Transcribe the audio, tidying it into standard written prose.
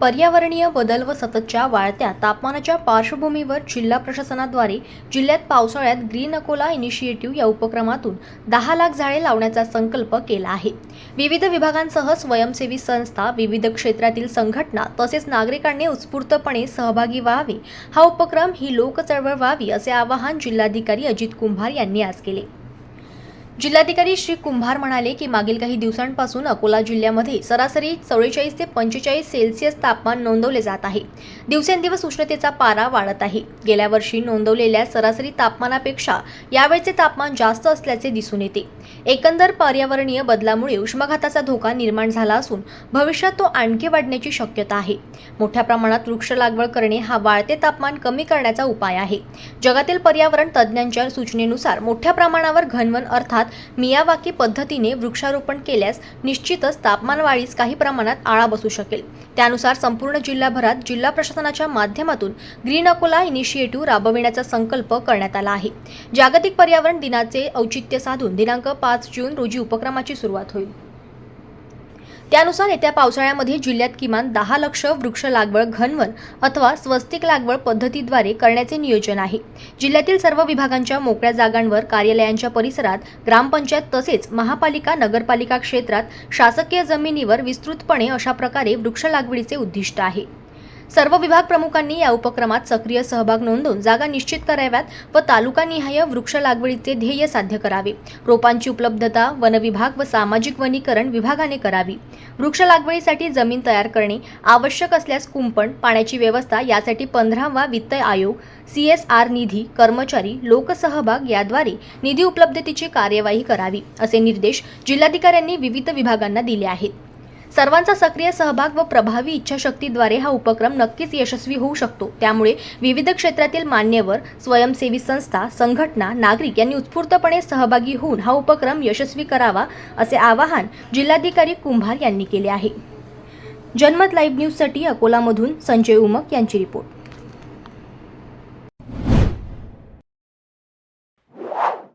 पर्यावरणीय बदल व सततच्या वाढत्या तापमानाच्या पार्श्वभूमीवर जिल्हा प्रशासनाद्वारे जिल्ह्यात पावसाळ्यात ग्रीन अकोला इनिशिएटिव्ह या उपक्रमातून 10 लाख झाडे लावण्याचा संकल्प केला आहे। विविध विभागांसह स्वयंसेवी संस्था, विविध क्षेत्रातील संघटना तसेच नागरिकांनी उत्स्फूर्तपणे सहभागी व्हावे, हा उपक्रम ही लोक चळवळ व्हावी असे आवाहन जिल्हाधिकारी अजित कुंभार यांनी आज केले। जिल्हाधिकारी श्री कुंभार म्हणाले की मागील काही दिवसांपासून अकोला जिल्ह्यामध्ये सरासरी 44 ते 45 सेल्सिअस तापमान नोंदवले जात आहे। दिवसेंदिवस उष्णतेचा पारा वाढत आहे। गेल्या वर्षी नोंदवलेल्या सरासरी तापमानापेक्षा यावेळचे तापमान जास्त असल्याचे दिसून येते। एकंदर पर्यावरणीय बदलामुळे उष्माघाताचा धोका निर्माण झाला असून भविष्यात तो आणखी वाढण्याची शक्यता आहे। मोठ्या प्रमाणात वृक्ष लागवड करणे हा वाढते तापमान कमी करण्याचा उपाय आहे। जगातील पर्यावरण तज्ज्ञांच्या सूचनेनुसार मोठ्या प्रमाणावर घनवन अर्थात मियावाकी पद्धतीने वृक्षारोपण केल्यास निश्चितच तापमान वाढीस काही प्रमाणात आळा बसू शकेल। त्यानुसार संपूर्ण जिल्हाभरात जिल्हा प्रशासनाच्या माध्यमातून ग्रीन अकोला इनिशिएटिव्ह राबविण्याचा संकल्प करण्यात आला आहे। जागतिक पर्यावरण दिनाचे औचित्य साधून दिनांक 5 जून रोजी उपक्रमाची सुरुवात होईल। त्यानुसार येत्या पावसाळ्यामध्ये जिल्ह्यात किमान 10 लाख वृक्ष लागवड घनवन अथवा स्वस्तिक लागवड पद्धतीद्वारे करण्याचे नियोजन आहे। जिल्ह्यातील सर्व विभागांच्या मोकळ्या जागांवर, कार्यालयांच्या परिसरात, ग्रामपंचायत तसेच महापालिका नगरपालिका क्षेत्रात शासकीय जमिनीवर विस्तृतपणे अशा प्रकारे वृक्ष लागवडीचे उद्दिष्ट आहे। सर्व विभाग प्रमुखांनी या उपक्रमात सक्रिय सहभाग नोंदवून जागा निश्चित कराव्यात व तालुकानिहाय वृक्ष लागवडीचे ध्येय साध्य करावे। रोपांची उपलब्धता वन विभाग व सामाजिक वनीकरण विभागाने करावी। वृक्ष लागवडीसाठी जमीन तयार करणे, आवश्यक असल्यास कुंपण, पाण्याची व्यवस्था यासाठी 15वा वित्त आयोग, CSR निधी, कर्मचारी, लोकसहभाग याद्वारे निधी उपलब्धतेची कार्यवाही करावी, असे निर्देश जिल्हाधिकाऱ्यांनी विविध विभागांना दिले आहेत। सर्वांचा सक्रिय सहभाग व प्रभावी इच्छाशक्तीद्वारे हा उपक्रम नक्कीच यशस्वी होऊ शकतो। त्यामुळे विविध क्षेत्रातील मान्यवर, स्वयंसेवी संस्था, संघटना, नागरिक यांनी उत्स्फूर्तपणे सहभागी होऊन हा उपक्रम यशस्वी करावा, असे आवाहन जिल्हाधिकारी कुंभार यांनी केले आहे। जनमत लाईव्ह न्यूजसाठी अकोलामधून संजय उमक यांची रिपोर्ट।